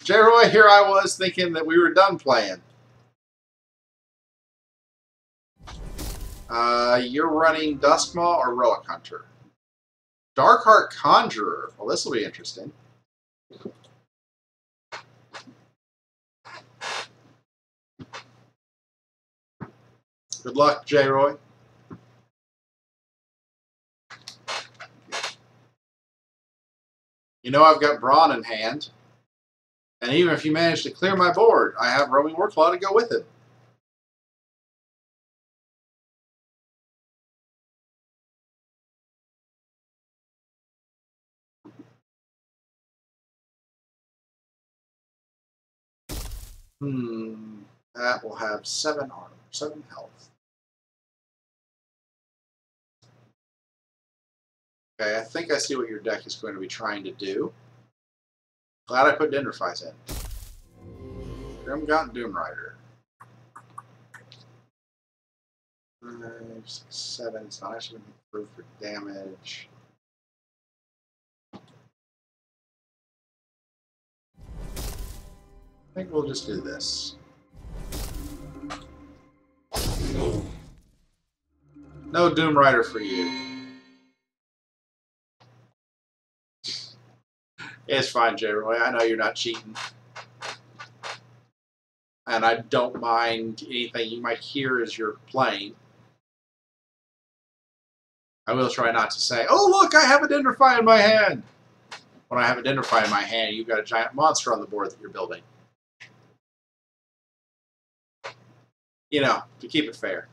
J. Roy, here I was thinking that we were done playing. You're running Duskmaw or Relic Hunter? Darkheart Conjurer. Well, this will be interesting. Good luck, J. Roy. You know I've got Brawn in hand. And even if you manage to clear my board, I have Roaming Warclaw to go with it. That will have 7 armor, 7 health. Okay, I think I see what your deck is going to be trying to do. Glad I put Dendrifies in. Grimgaunt Doomrider. 5, 6, 7. It's not actually going to be improved for damage. I think we'll just do this. No Doomrider for you. It's fine, J. Roy. I know you're not cheating. And I don't mind anything you might hear as you're playing. I will try not to say, oh, look, I have a Dendrify in my hand. When I have a Dendrify in my hand, you've got a giant monster on the board that you're building. You know, to keep it fair.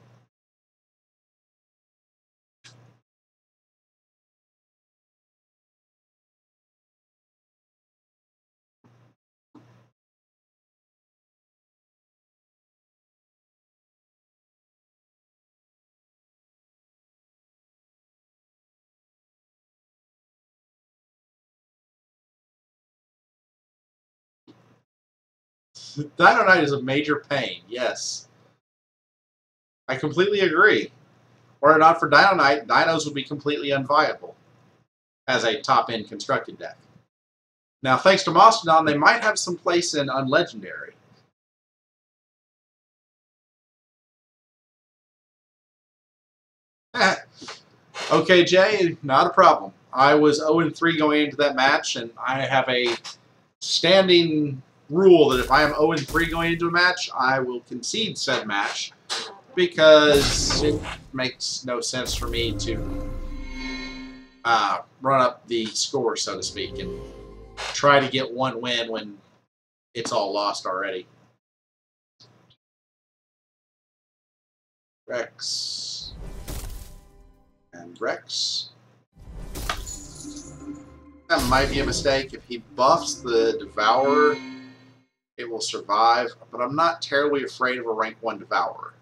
Dino Knight is a major pain, yes. I completely agree. Were it not for Dino Knight, Dinos would be completely unviable as a top-end constructed deck. Now, thanks to Mastodon, they might have some place in Unlegendary. Okay, Jay, not a problem. I was 0-3 going into that match, and I have a standing rule that if I am 0-3 going into a match, I will concede said match, because it makes no sense for me to run up the score, so to speak, and try to get one win when it's all lost already. Rex. And Rex. That might be a mistake. If he buffs the Devourer, it will survive, but I'm not terribly afraid of a rank 1 Devourer.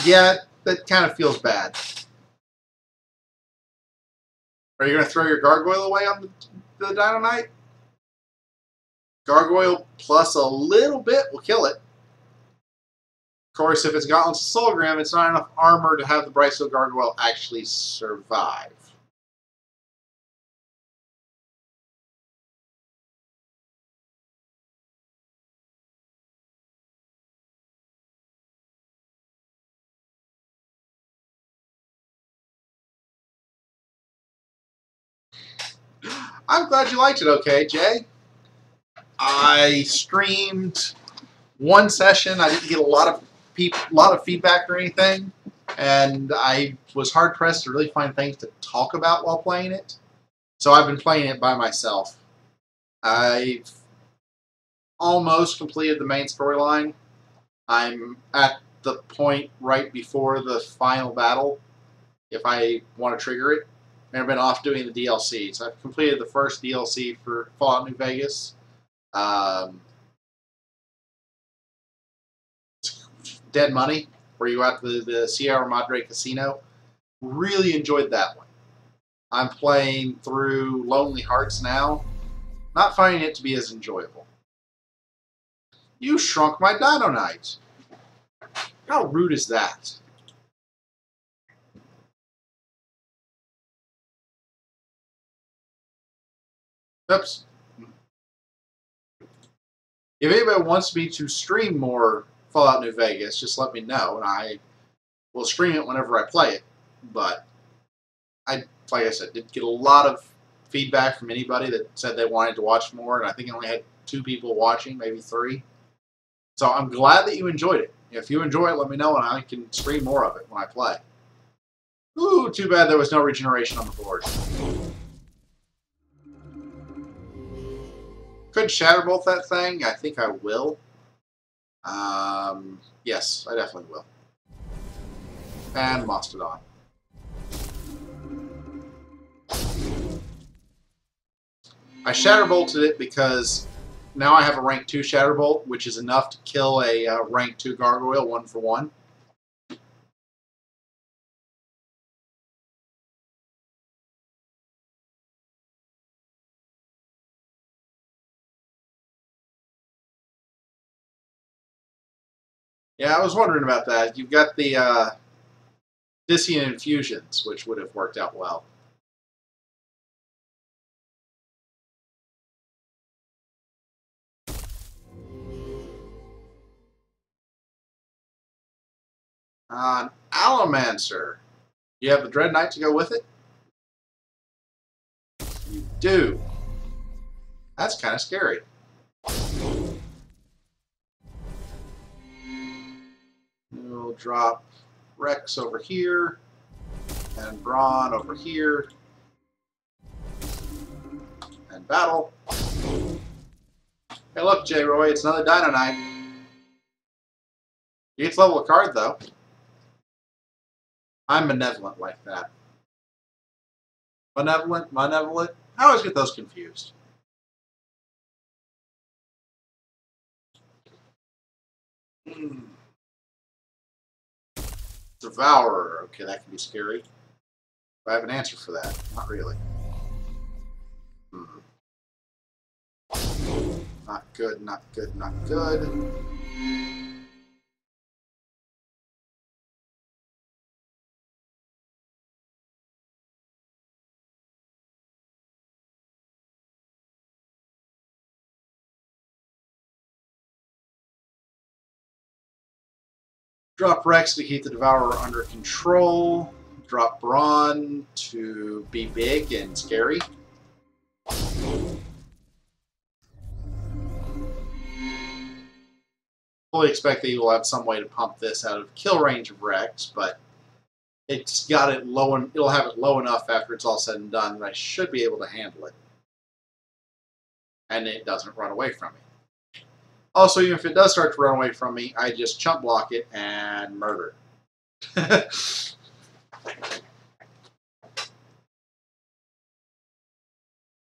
Yeah, that kind of feels bad. Are you going to throw your Gargoyle away on the Dino Knight? Gargoyle plus a little bit will kill it. Of course, if it's Gauntlets of Soulgrim, it's not enough armor to have the Brightsteel Gargoyle actually survive. I'm glad you liked it okay, Jay. I streamed one session. I didn't get a lot of feedback or anything, and I was hard pressed to really find things to talk about while playing it. So I've been playing it by myself. I've almost completed the main storyline. I'm at the point right before the final battle, if I want to trigger it. I've been off doing the DLC. So I've completed the first DLC for Fallout New Vegas. Dead Money, where you go out to the Sierra Madre Casino. Really enjoyed that one. I'm playing through Lonely Hearts now. Not finding it to be as enjoyable. You shrunk my Dino Knight. How rude is that? Oops. If anybody wants me to stream more Fallout New Vegas, just let me know, and I will stream it whenever I play it. But like I said, did get a lot of feedback from anybody that said they wanted to watch more, and I think I only had 2 people watching, maybe 3. So I'm glad that you enjoyed it. If you enjoy it, let me know, and I can stream more of it when I play. Ooh, too bad there was no regeneration on the board. Could Shatterbolt that thing? I think I will. Yes, I definitely will. And Mastodon. I Shatterbolted it because now I have a rank 2 Shatterbolt, which is enough to kill a rank 2 Gargoyle 1-for-1. Yeah, I was wondering about that. You've got the Dissonant Infusions, which would have worked out well. An Allomancer. You have the Dread Knight to go with it? You do. That's kind of scary. We'll drop Rex over here, and Brawn over here, and battle. Hey look, J. Roy, it's another Dino Knight. You get to level a card, though. I'm benevolent like that. Benevolent? Malevolent? I always get those confused. Devourer. Okay, that can be scary. Do I have an answer for that? Not really. Not good, not good, not good. Drop Rex to keep the Devourer under control. Drop Brawn to be big and scary. Fully expect that you will have some way to pump this out of kill range of Rex, but it's got it low, and it'll have it low enough after it's all said and done that I should be able to handle it, and it doesn't run away from me. Also, even if it does start to run away from me, I just chump block it and murder.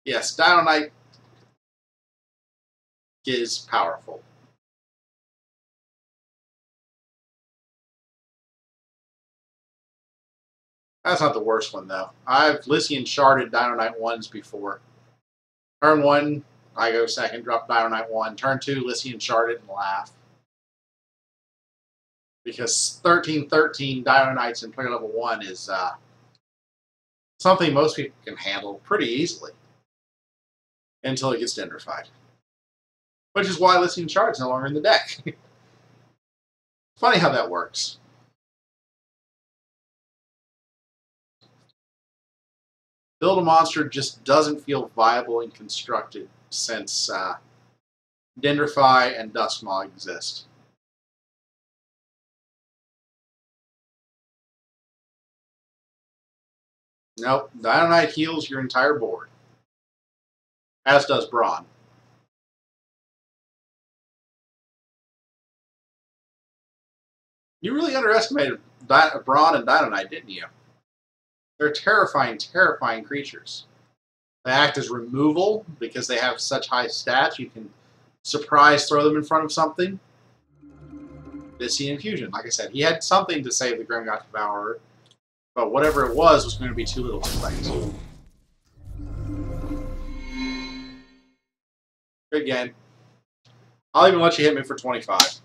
Yes, Dino Knight is powerful. That's not the worst one, though. I've Lycian sharded Dino Knight 1s before. Turn 1, I go second, drop Dino Knight 1. Turn 2, Lycian sharded and laugh. Because 13-13 Dino Knights in player level 1 is something most people can handle pretty easily. Until it gets dendrified. Which is why Lycian Shard's no longer in the deck. Funny how that works. Build a monster just doesn't feel viable and constructed since Dendrify and Duskmaw exist. Nope, Dino Knight heals your entire board. As does Brawn. You really underestimated Brawn and Dino Knight, didn't you? They're terrifying, terrifying creatures. They act as removal because they have such high stats. You can surprise throw them in front of something. Dissonant Infusion. Like I said, he had something to save the Grimgott Devourer, but whatever it was going to be too little too late. Good game. I'll even let you hit me for 25.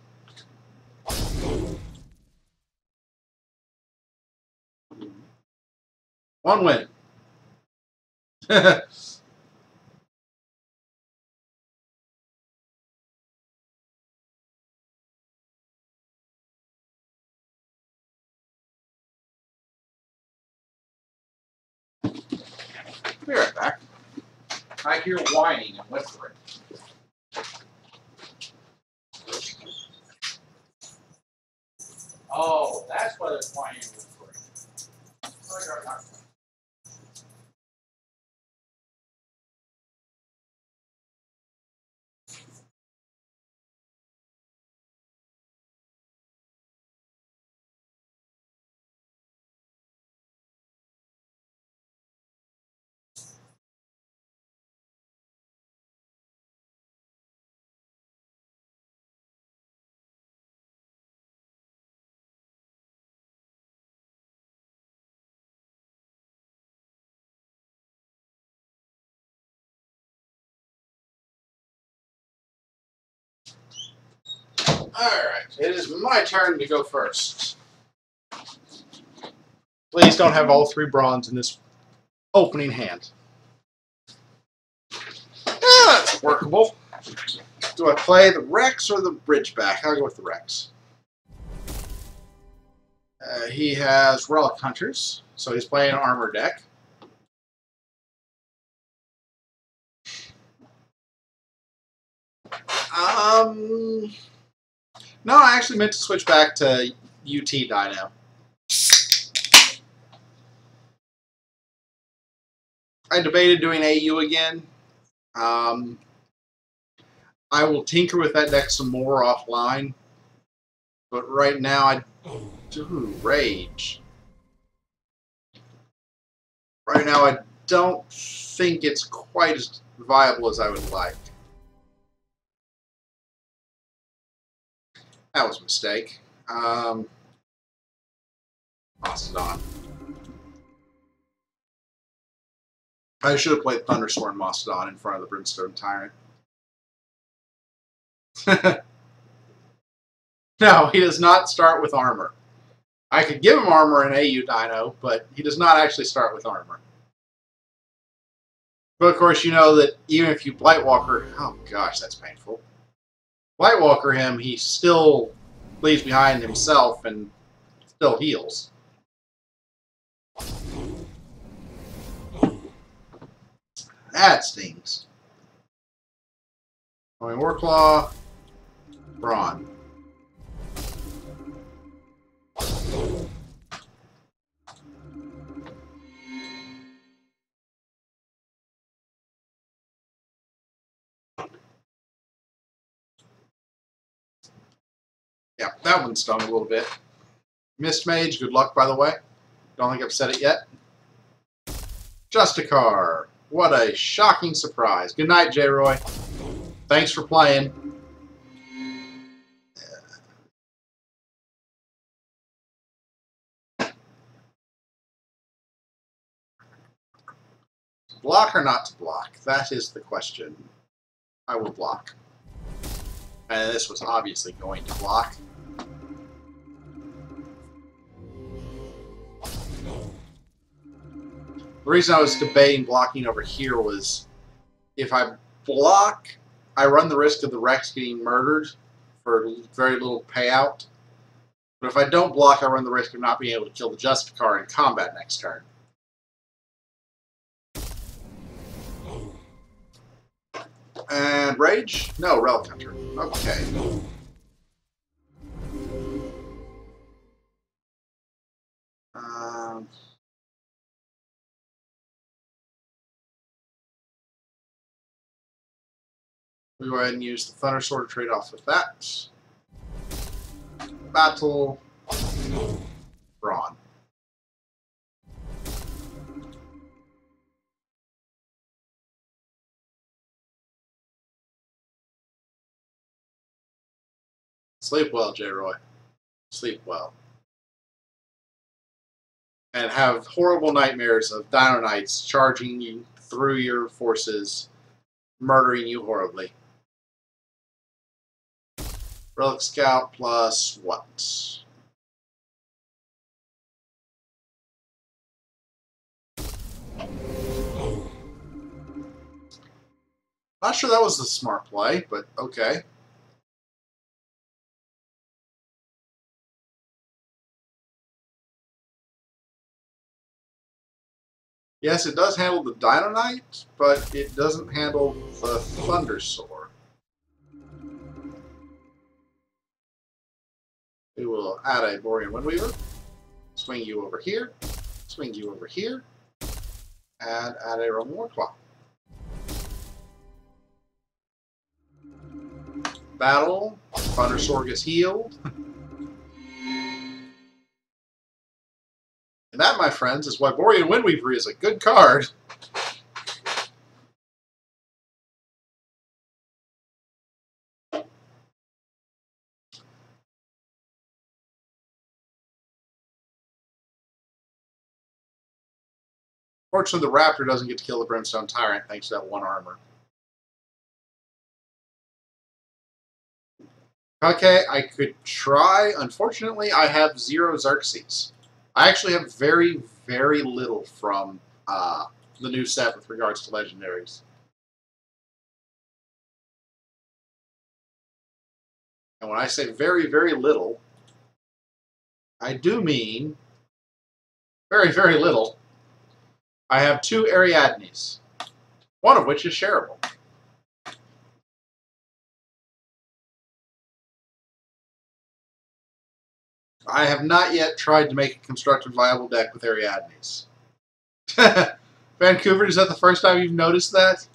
One win. Be right back. I hear whining and whispering. Oh, that's why there's whining and whispering. Alright, it is my turn to go first. Please don't have all three bronze in this opening hand. That's workable. Do I play the Rex or the Bridgeback? I'll go with the Rex. He has Relic Hunters, so he's playing an armor deck. No, I actually meant to switch back to UT Dino. I debated doing AU again. I will tinker with that deck some more offline. But right now, I do Rage. Right now, I don't think it's quite as viable as I would like. That was a mistake. Mastodon. I should have played Thunderstorm Mastodon in front of the Brimstone Tyrant. No, he does not start with armor. I could give him armor in AU Dino, but he does not actually start with armor. But of course, you know that even if you Blightwalker... Oh gosh, that's painful. Blightwalker him, he still leaves behind himself and still heals. That stings. Going Warclaw, Brawn. Yeah, that one stung a little bit. Mist Mage, good luck, by the way. Don't think I've said it yet. Justicar. What a shocking surprise. Good night, J. Roy. Thanks for playing. Block or not to block? That is the question. I will block. And this was obviously going to block. The reason I was debating blocking over here was if I block, I run the risk of the Rex getting murdered for very little payout. But if I don't block, I run the risk of not being able to kill the Justicar in combat next turn. And Rage? No, Relic Hunter. Okay. We'll go ahead and use the Thunder Sword to trade off with that. Battle. Brawn. Sleep well, J. Roy. Sleep well. And have horrible nightmares of Dino Knights charging you through your forces, murdering you horribly. Relic Scout plus what? Not sure that was the smart play, but okay. Yes, it does handle the Dino Knight, but it doesn't handle the Thunder Sword. We will add a Borean Windweaver, swing you over here, swing you over here, and add a Roman Warclaw. Battle, Thunder Sword gets healed. And that, my friends, is why Borean Windweaver is a good card. Fortunately, the Raptor doesn't get to kill the Brimstone Tyrant thanks to that one armor. Okay, I could try. Unfortunately, I have 0 Xerxes. I actually have very, very little from the new set with regards to legendaries. And when I say very, very little, I do mean very, very little. I have 2 Ariadnes, one of which is shareable. I have not yet tried to make a constructed viable deck with Ariadnes. Vancouver, is that the first time you've noticed that?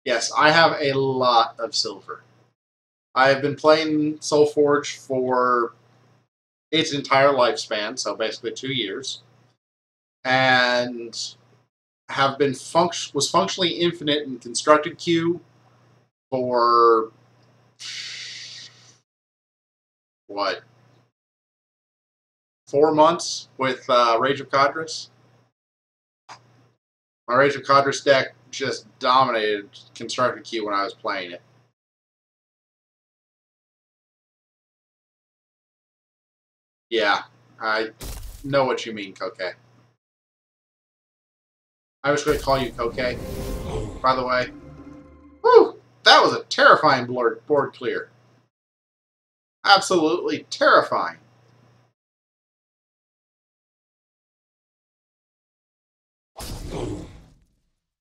Yes, I have a lot of silver. I have been playing Solforge for its entire lifespan, so basically 2 years, and have been was functionally infinite in constructed queue for what, 4 months with Rage of Cadres. My Rage of Cadres deck just dominated constructed queue when I was playing it. Yeah, I know what you mean, Koke. I was going to call you Koke, by the way. Whew! That was a terrifying board clear. Absolutely terrifying.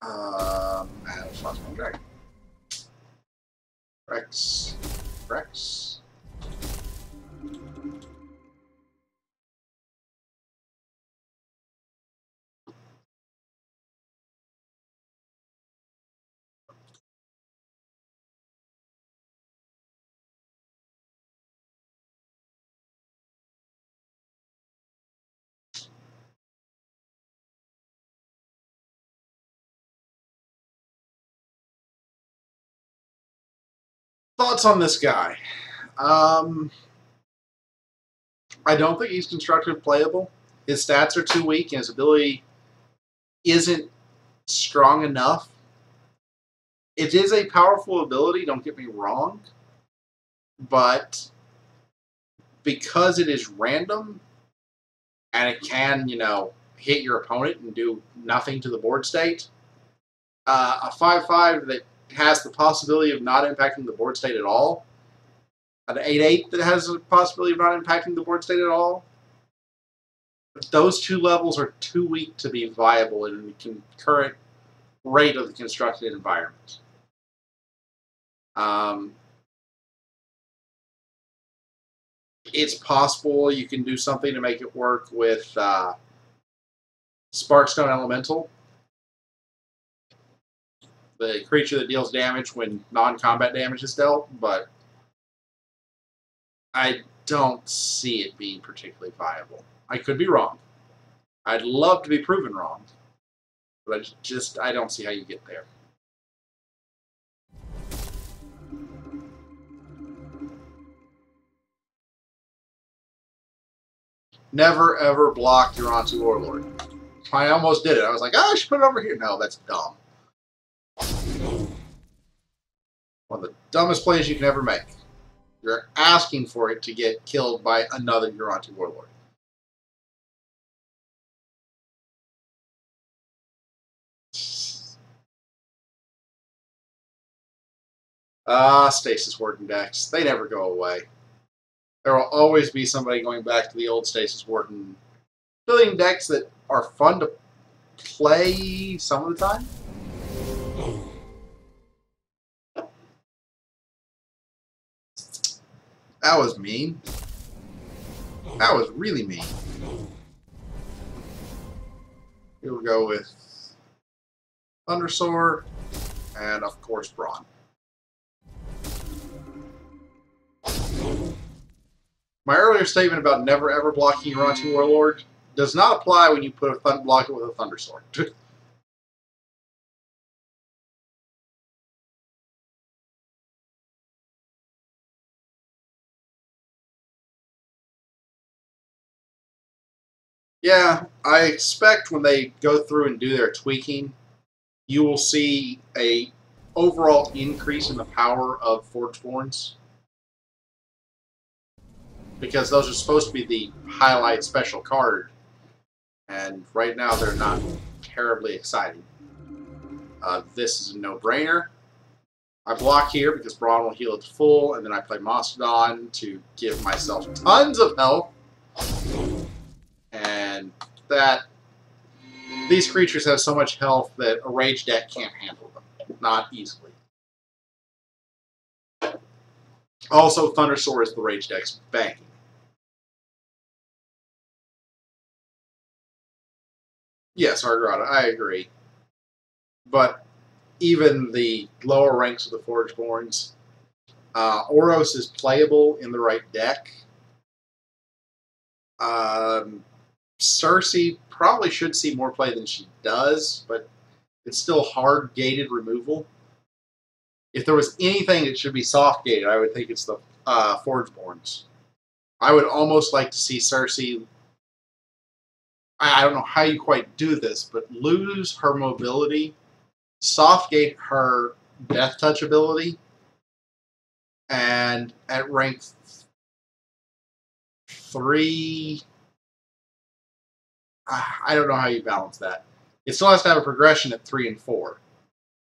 And Frostmourne Dragon. Rex. Rex. Thoughts on this guy? I don't think he's constructed playable. His stats are too weak, and his ability isn't strong enough. It is a powerful ability, don't get me wrong, but because it is random and it can, hit your opponent and do nothing to the board state, a 5/5 that has the possibility of not impacting the board state at all, an 8/8 that has the possibility of not impacting the board state at all, those 2 levels are too weak to be viable in the current rate of the constructed environment. It's possible you can do something to make it work with Sparkstone Elemental, the creature that deals damage when non-combat damage is dealt, but I don't see it being particularly viable. I could be wrong. I'd love to be proven wrong, but I don't see how you get there. Never, ever block your Onto Warlord. I almost did it. I was like, oh, I should put it over here. No, that's dumb. One of the dumbest plays you can ever make. You're asking for it to get killed by another Uranti Warlord. Stasis Warden decks. They never go away. There will always be somebody going back to the old Stasis Warden building decks that are fun to play some of the time. That was mean. That was really mean. Here we go with Thundersaur and, of course, Brawn. My earlier statement about never ever blocking Uranti Warlord does not apply when you put a block it with a Thundersaur. Yeah, I expect when they go through and do their tweaking, you will see a overall increase in the power of Forgeborns, because those are supposed to be the highlight special card, and right now they're not terribly exciting. This is a no-brainer. I block here because Brawn will heal it to full, and then I play Mastodon to give myself tons of health. And that these creatures have so much health that a rage deck can't handle them. Not easily. Also, Thundersaur is the rage deck's banking. Yes, Hargrada, I agree. But even the lower ranks of the Forgeborns, Oros is playable in the right deck. Cersei probably should see more play than she does, but it's still hard gated removal. If there was anything that should be soft gated, I would think it's the Forgeborns. I would almost like to see Cersei. I don't know how you quite do this, but lose her mobility, soft gate her death touch ability, and at rank 3, I don't know how you balance that. It still has to have a progression at 3 and 4.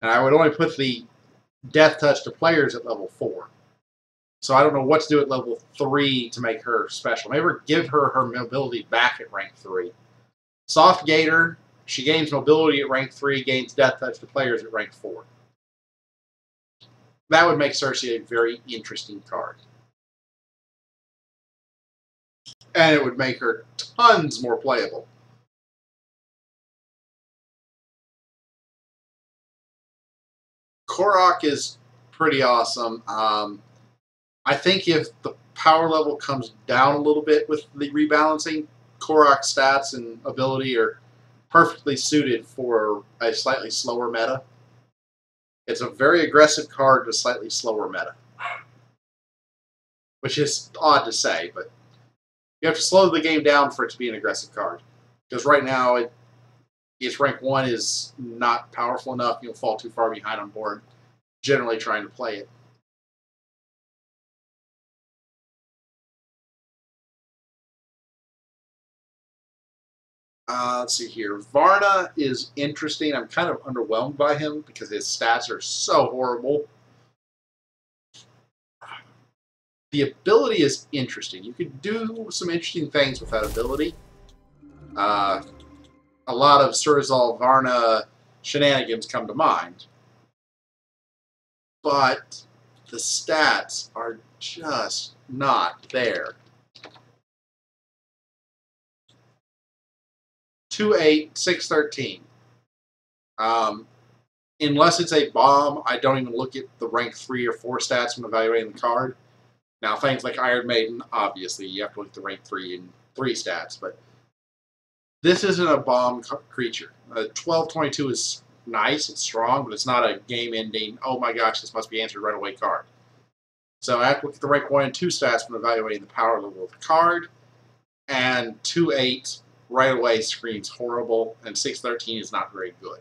And I would only put the death touch to players at level 4. So I don't know what to do at level 3 to make her special. Maybe give her her mobility back at rank 3. Soft Gator, she gains mobility at rank 3, gains death touch to players at rank 4. That would make Cersei a very interesting card. And it would make her tons more playable. Korok is pretty awesome. I think if the power level comes down a little bit with the rebalancing, Korok's stats and ability are perfectly suited for a slightly slower meta. It's a very aggressive card to slightly slower meta. Which is odd to say, but you have to slow the game down for it to be an aggressive card. Because right now, its rank 1 is not powerful enough. You'll fall too far behind on board, generally trying to play it. Let's see here. Varna is interesting. I'm kind of underwhelmed by him because his stats are so horrible. The ability is interesting. You could do some interesting things with that ability. A lot of Surzal Varna shenanigans come to mind. But the stats are just not there. 2-8, 6-13. Unless it's a bomb, I don't even look at the rank 3 or 4 stats when evaluating the card. Now, things like Iron Maiden, obviously, you have to look at the rank 3 and 3 stats, but this isn't a bomb creature. 12-22 is nice, it's strong, but it's not a game-ending, oh my gosh, this must be answered right away card. So I have to look at the rank 1 and 2 stats when evaluating the power level of the card, and 2-8 right away screams horrible, and 6-13 is not very good.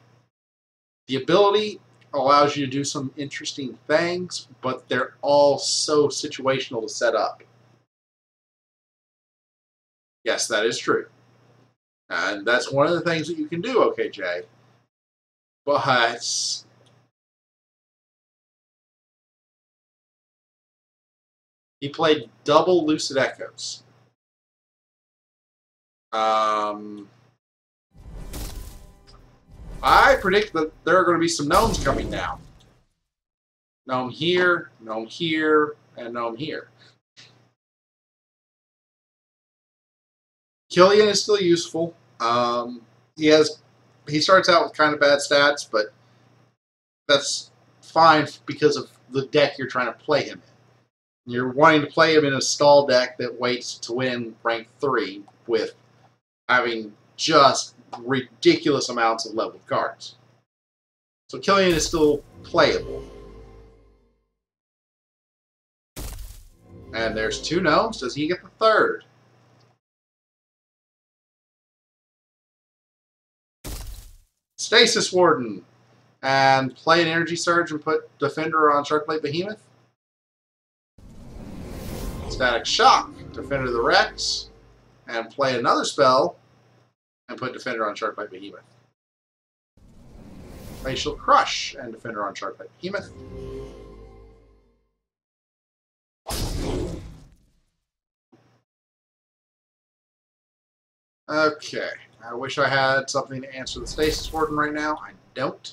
The ability allows you to do some interesting things, but they're all so situational to set up. Yes, that is true. And that's one of the things that you can do, OKJ. But He played double Lucid Echoes. I predict that there are going to be some gnomes coming down. Gnome here, and gnome here. Killian is still useful. He starts out with kind of bad stats, but that's fine because of the deck you're trying to play him in. You're wanting to play him in a stall deck that waits to win rank 3 with having just ridiculous amounts of leveled cards. So Killian is still playable. And there's 2 gnomes. Does he get the 3rd? Stasis Warden. And play an Energy Surge and put Defender on Sharkblade Behemoth. Static Shock. Defender of the Rex. And play another spell and put Defender on Sharkblade Behemoth. Facial Crush and Defender on Sharkblade Behemoth. Okay. I wish I had something to answer the Stasis Warden right now. I don't.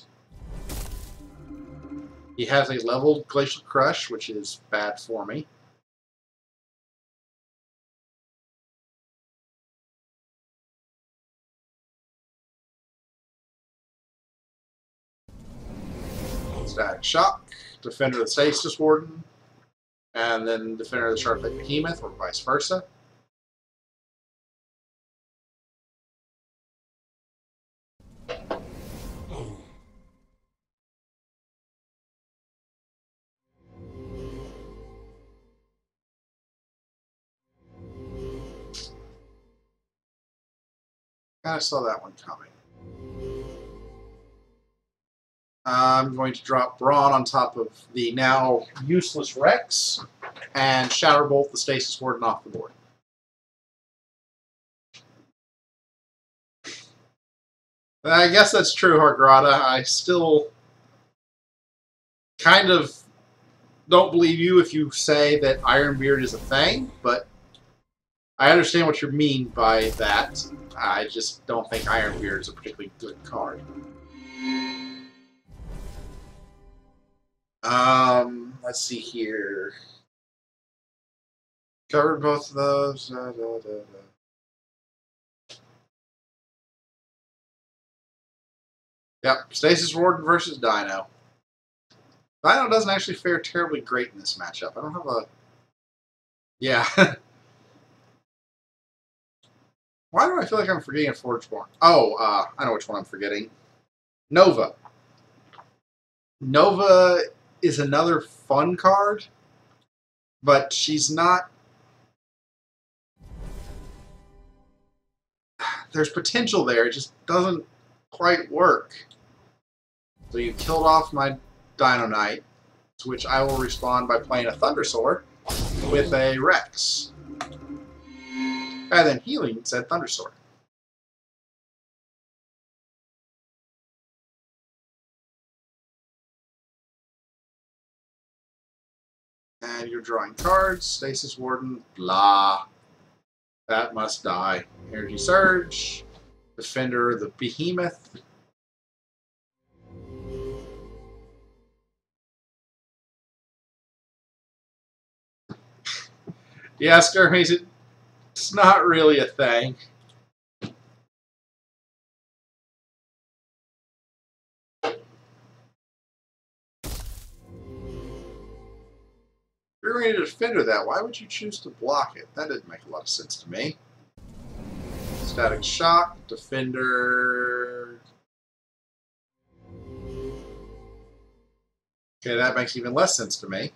He has a leveled Glacial Crush, which is bad for me. Static Shock, Defender of the Stasis Warden, and then Defender of the Sharkblade Behemoth, or vice versa. Kind of saw that one coming. I'm going to drop Brawn on top of the now useless Rex and Shatterbolt the Stasis Warden off the board. I guess that's true, Hargrada. I still kind of don't believe you if you say that Ironbeard is a thing, but I understand what you mean by that. I just don't think Ironbeard is a particularly good card. Let's see here. Covered both of those. Yep, Stasis Warden versus Dino. Dino doesn't actually fare terribly great in this matchup. I don't have a... Yeah. Why do I feel like I'm forgetting a Forgeborn? Oh, I know which one I'm forgetting. Nova. Nova is another fun card, but she's not... There's potential there, it just doesn't quite work. So you killed off my Dino Knight, to which I will respond by playing a Thundersaur with a Rex. And then healing said Thundersaur. And you're drawing cards. Stasis Warden, blah. That must die. Energy Surge. Defender of the Behemoth. Yeah, Skirmies, it's not really a thing. If you're going to defender that, why would you choose to block it? That didn't make a lot of sense to me. Static Shock, Defender. Okay, that makes even less sense to me.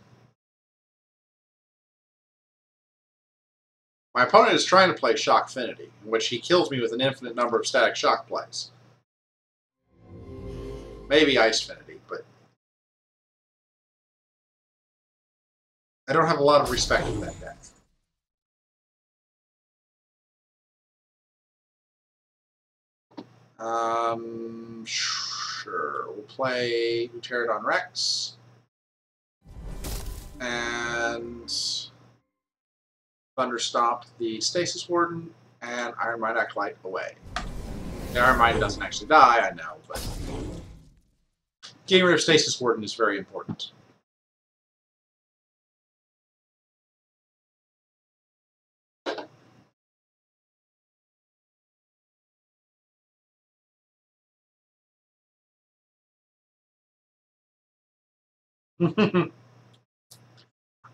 My opponent is trying to play Shockfinity, in which he kills me with an infinite number of Static Shock plays. Maybe Icefinity, but I don't have a lot of respect for that deck. Sure. We'll play Pterodon Rex. And Thunder Stomp the Stasis Warden, and Iron Mind Acolyte away. The Iron Mind doesn't actually die, I know, but getting rid of Stasis Warden is very important.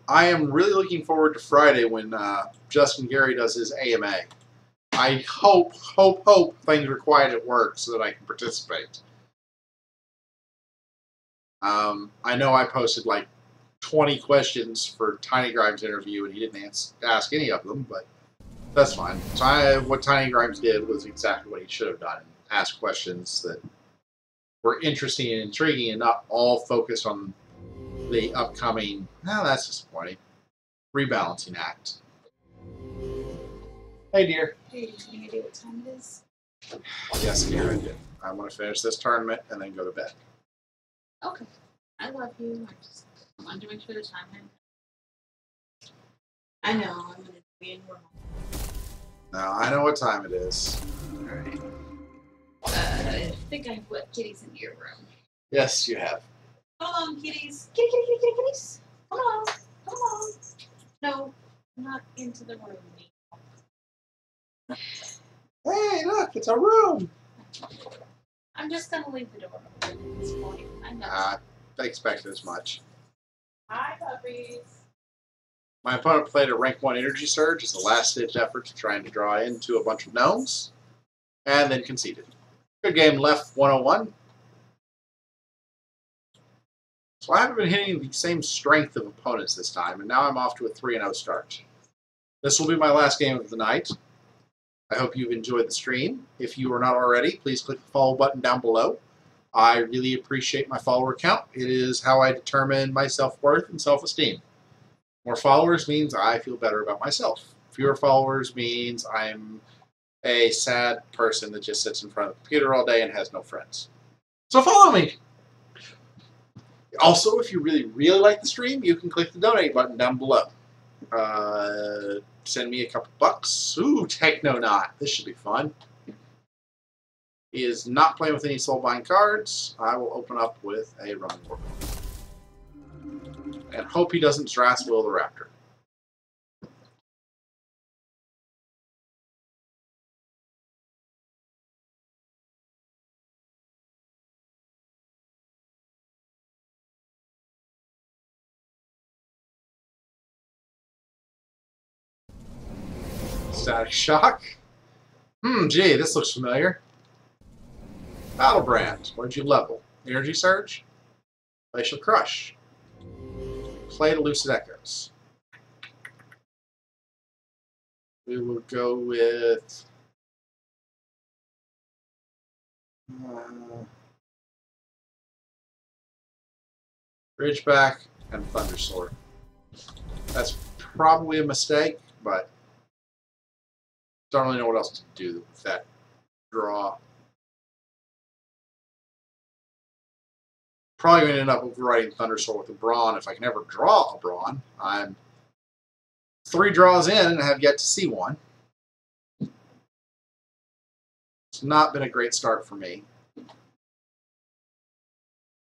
I am really looking forward to Friday when Justin Gary does his AMA. I hope things are quiet at work so that I can participate. I know I posted like 20 questions for Tiny Grimes' interview, and he didn't ask any of them, but that's fine. So what Tiny Grimes did was exactly what he should have done. Ask questions that were interesting and intriguing and not all focused on the upcoming, no, that's disappointing, rebalancing act. Hey, dear. Hey, any idea what time it is? Yes, dear, I did. I want to finish this tournament and then go to bed. Okay. I love you. I just wanted to make sure the time had. I know, I'm going to be in your home. Now, I know what time it is. All right. I think I have put kitties into your room. Yes, you have. Come on, kitties. Kitty, kitty, kitty, kitty, kitties. Come on. Come on. No, not into the room. Hey, look, it's a room. I'm just going to leave the door open at this point. I know. I expected as much. Hi, puppies. My opponent played a rank 1 energy surge as a last-ditch effort to try and draw into a bunch of gnomes, and then conceded. Good game left 101. So I haven't been hitting the same strength of opponents this time, and now I'm off to a 3-0 start. This will be my last game of the night. I hope you've enjoyed the stream. If you are not already, please click the follow button down below. I really appreciate my follower count. It is how I determine my self-worth and self-esteem. More followers means I feel better about myself. Fewer followers means I'm a sad person that just sits in front of the computer all day and has no friends. So follow me! Also, if you really, really like the stream, you can click the donate button down below. Send me a couple bucks. Ooh, Technonaut. This should be fun. He is not playing with any Soulbind cards. I will open up with a Roman Warrior. And hope he doesn't Draswell the Raptor. Static Shock. Gee, this looks familiar. Battlebrand. What did you level? Energy Surge? Glacial Crush. Play to Lucid Echoes. We will go with Ridgeback and Thundersword. That's probably a mistake, but don't really know what else to do with that draw. Probably going to end up overriding Thundersword with a Brawn. If I can ever draw a Brawn, I'm 3 draws in and have yet to see one. It's not been a great start for me.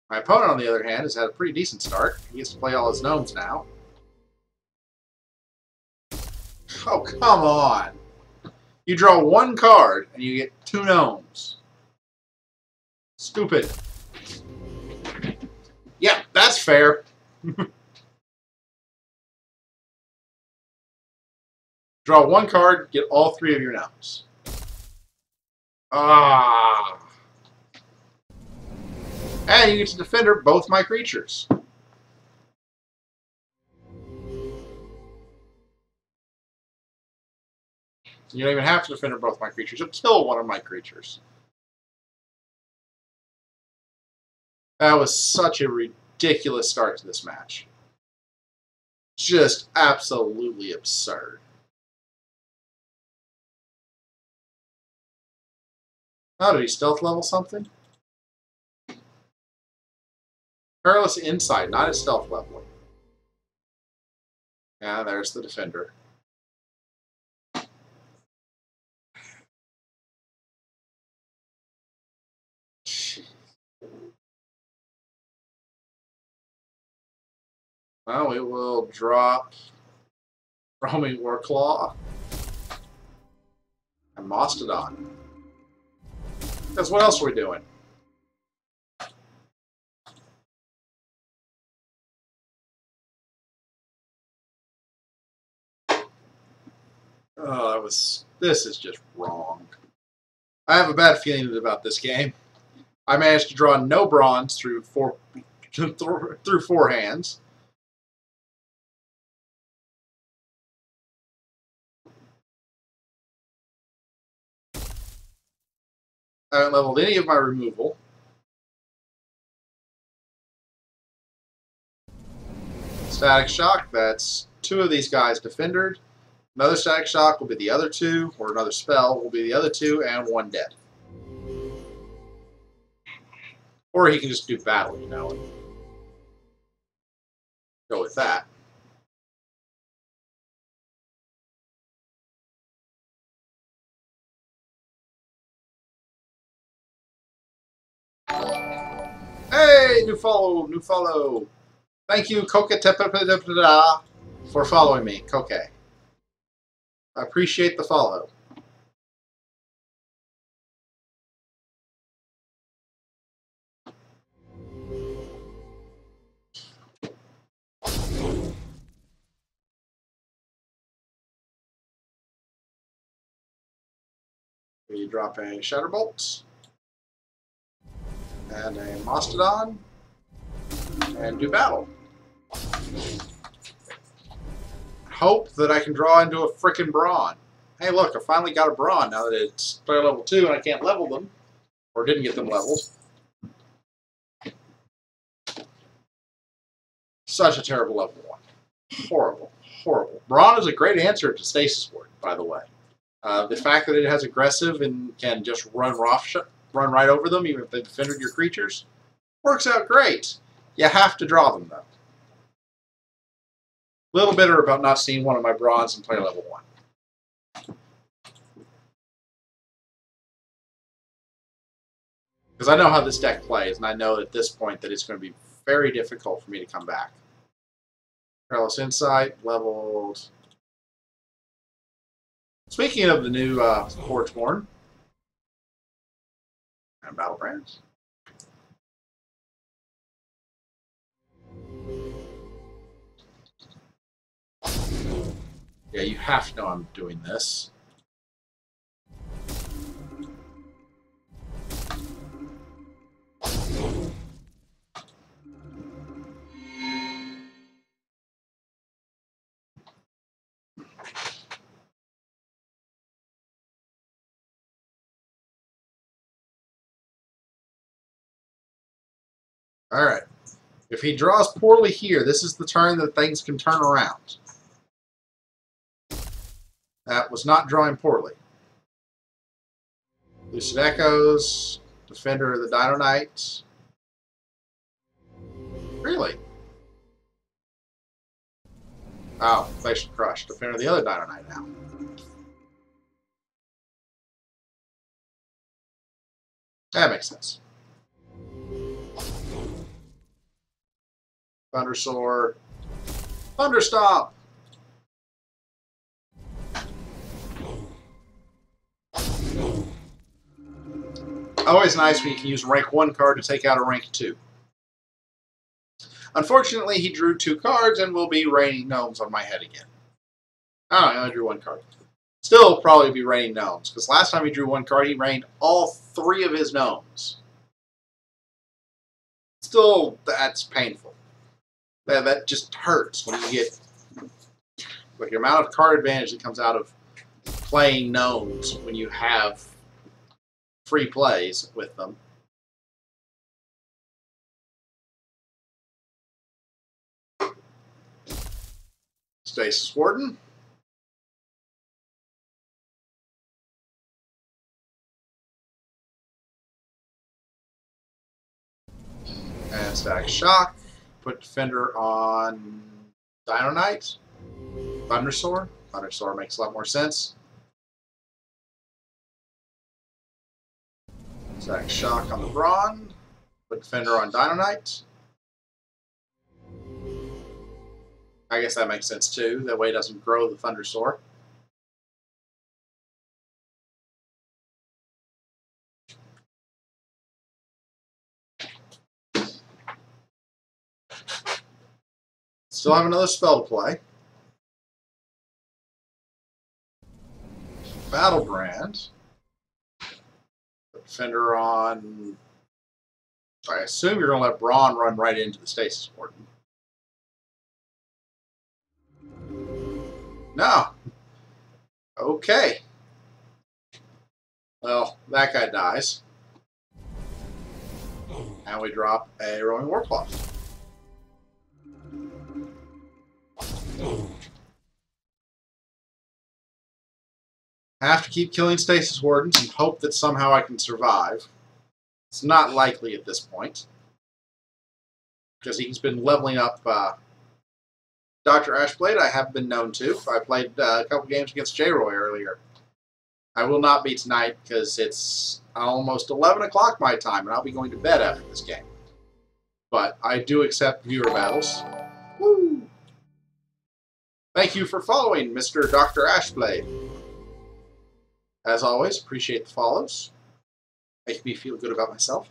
My opponent, on the other hand, has had a pretty decent start. He gets to play all his gnomes now. Oh, come on! You draw 1 card and you get 2 gnomes. Stupid. Yeah, that's fair. Draw 1 card, get all 3 of your gnomes. Ah. And you get to defender both my creatures. You don't even have to defender both my creatures. You'll kill one of my creatures. That was such a ridiculous start to this match. Just absolutely absurd. Oh, did he stealth level something? Perilous Insight, not his stealth leveling. Yeah, there's the defender. Well, we will drop Roaming Warclaw and Mastodon. Because what else are we doing? Oh, this is just wrong. I have a bad feeling about this game. I managed to draw no bronze through four hands. I haven't leveled any of my removal. Static Shock, that's 2 of these guys defendered. Another Static Shock will be the other 2, or another spell will be the other 2, and 1 dead. Or he can just do battle, you know, and go with that. Hey, new follow, new follow. Thank you, Koke, for following me, Koke. I appreciate the follow. We drop a Shatterbolt and a Mastodon and do battle. Hope that I can draw into a frickin' Brawn. Hey, look, I finally got a Brawn now that it's player level 2 and I can't level them, or didn't get them leveled. Such a terrible level 1. Horrible, horrible. Brawn is a great answer to Stasis Ward, by the way. The fact that it has aggressive and can just run right over them, even if they defended your creatures, works out great. You have to draw them, though. A little bitter about not seeing one of my Brawns in player level 1. Because I know how this deck plays, and I know at this point that it's going to be very difficult for me to come back. Careless Insight, leveled. Speaking of the new Forgeborn and Battlebrands. Yeah, you have to know I'm doing this. Alright. If he draws poorly here, this is the turn that things can turn around. That was not drawing poorly. Lucid Echoes, Defender of the Dino Knight. Really? Oh, Facial Crush, Defender of the other Dino Knight now. That makes sense. Thundersoar. Thunderstomp! Always nice when you can use a rank 1 card to take out a rank 2. Unfortunately, he drew 2 cards and will be raining gnomes on my head again. Oh, I only drew 1 card. Still probably be raining gnomes, because last time he drew 1 card, he rained all 3 of his gnomes. Still, that's painful. That just hurts when you get like the amount of card advantage that comes out of playing gnomes when you have free plays with them. Stasis Warden. And Static Shock. Put Defender on Dino Knight. Thundersoar. Thundersoar makes a lot more sense. Static Shock on the Brawn. Put Defender on Dino Knight. I guess that makes sense too. That way it doesn't grow the Thundersaur. Still have another spell to play. Battlebrand. Defender on. I assume you're going to let Brawn run right into the Stasis Warden. No. Okay. Well, that guy dies. And we drop a Roaming Warcloth. I have to keep killing Stasis Wardens and hope that somehow I can survive. It's not likely at this point. Because he's been leveling up Dr. Ashblade. I have been known to. I played a couple games against J-Roy earlier. I will not be tonight because it's almost 11 o'clock my time, and I'll be going to bed after this game. But I do accept viewer battles. Woo! Thank you for following, Mr. Dr. Ashblade. As always, appreciate the follows. Make me feel good about myself.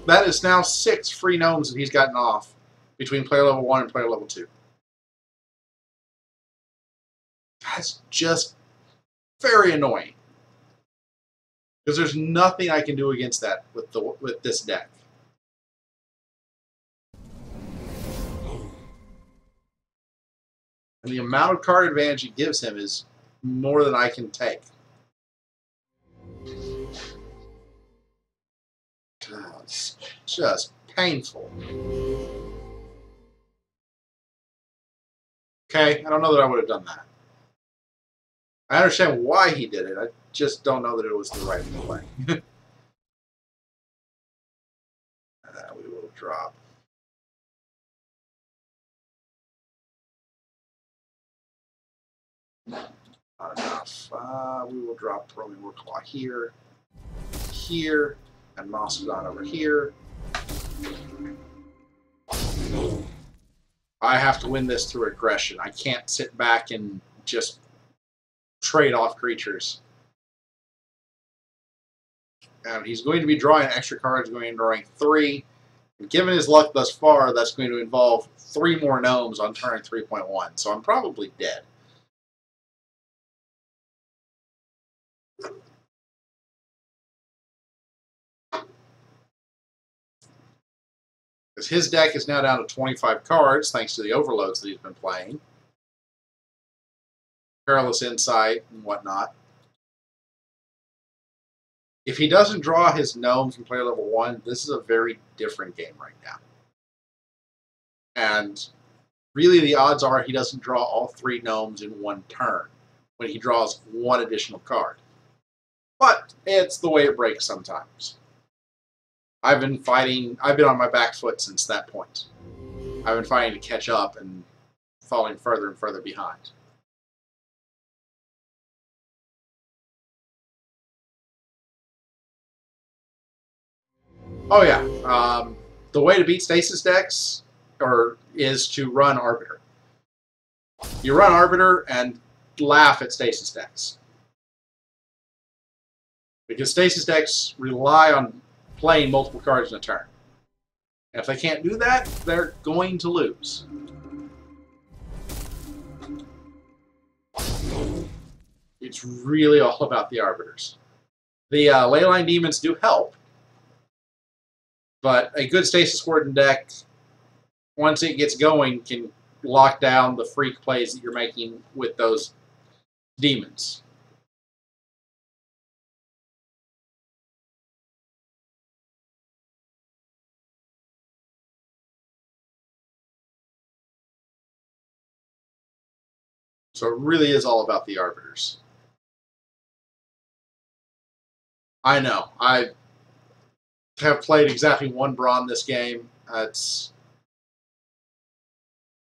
That is now 6 free gnomes that he's gotten off between player level 1 and player level 2. That's just very annoying. Because there's nothing I can do against that with this deck. And the amount of card advantage it gives him is more than I can take. It's just painful. Okay, I don't know that I would have done that. I understand why he did it. I just don't know that it was the right play. We will drop. Not enough. We will drop Roaming Warclaw here, here, and Mastodon over here. I have to win this through aggression. I can't sit back and just trade off creatures. And he's going to be drawing extra cards, going to be drawing 3. And given his luck thus far, that's going to involve 3 more gnomes on turn 3.1. So I'm probably dead. Because his deck is now down to 25 cards, thanks to the overloads that he's been playing. Perilous Insight and whatnot. If he doesn't draw his gnomes from player level 1, this is a very different game right now. And really the odds are he doesn't draw all 3 gnomes in one turn when he draws 1 additional card. But it's the way it breaks sometimes. I've been on my back foot since that point. I've been fighting to catch up and falling further and further behind. Oh yeah, the way to beat stasis decks is to run Arbiter. You run Arbiter and laugh at stasis decks. Because stasis decks rely on playing multiple cards in a turn. And if they can't do that, they're going to lose. It's really all about the Arbiters. The Leyline Demons do help, but a good Stasis Warden deck, once it gets going, can lock down the freak plays that you're making with those demons. So it really is all about the Arbiters. I know. I have played exactly 1 Brawn this game.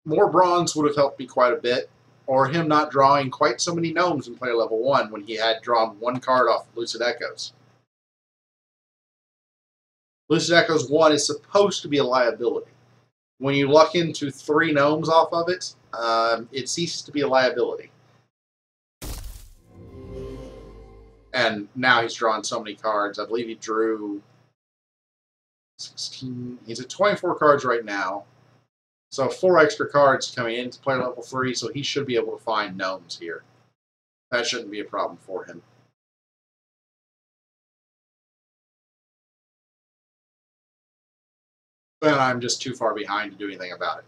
More Brawns would have helped me quite a bit, or him not drawing quite so many gnomes in player level 1 when he had drawn 1 card off Lucid Echoes. Lucid Echoes 1 is supposed to be a liability. When you luck into 3 gnomes off of it, it ceases to be a liability. And now he's drawn so many cards. I believe he drew 16. He's at 24 cards right now. So 4 extra cards coming into player level 3, so he should be able to find gnomes here. That shouldn't be a problem for him. But I'm just too far behind to do anything about it.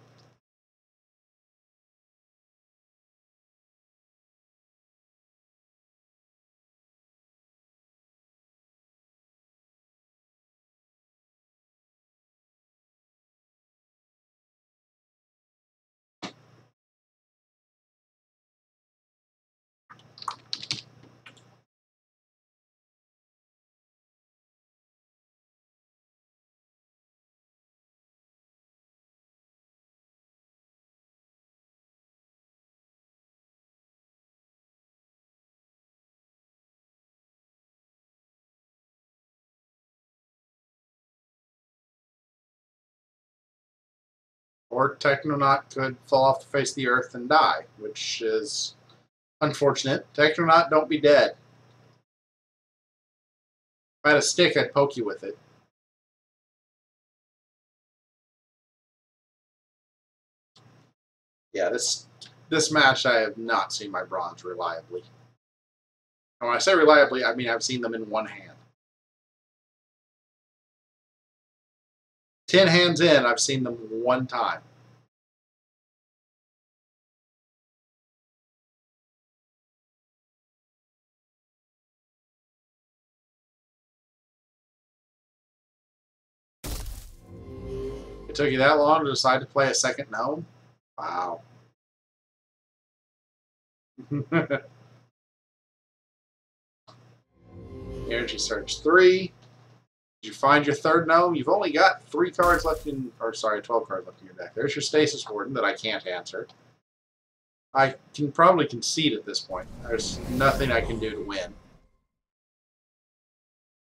Or Technonaut could fall off the face of the earth and die, which is unfortunate. Technonaut, don't be dead. If I had a stick, I'd poke you with it. Yeah, this match I have not seen my bronze reliably. And when I say reliably, I mean I've seen them in one hand. 10 hands in, I've seen them one time. It took you that long to decide to play a second gnome? Wow. Energy Surge 3. Did you find your third gnome? You've only got 3 cards left in, or sorry, 12 cards left in your deck. There's your Stasis Warden that I can't answer. I can probably concede at this point. There's nothing I can do to win.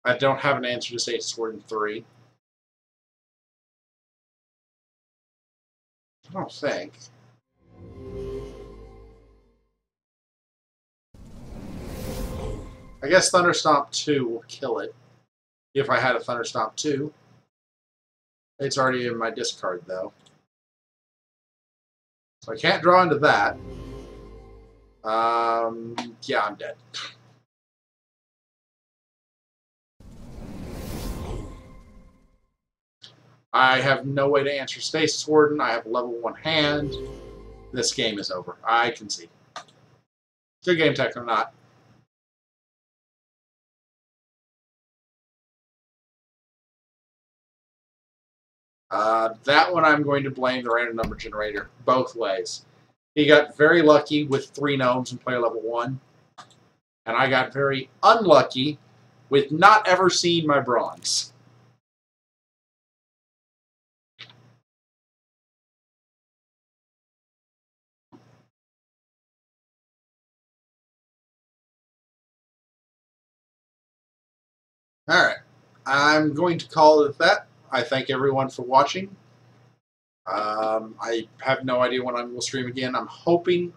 I don't have an answer to Stasis Warden 3. I don't think. I guess Thunderstomp 2 will kill it. If I had a Thunderstomp 2. It's already in my discard, though. So I can't draw into that. Yeah, I'm dead. I have no way to answer Stasis Warden. I have level 1 hand. This game is over. I concede. Good game, Technonaut. That one I'm going to blame the random number generator both ways. He got very lucky with 3 gnomes in player level 1, and I got very unlucky with not ever seeing my bronze. Alright, I'm going to call it at that. I thank everyone for watching. I have no idea when I will stream again. I'm hoping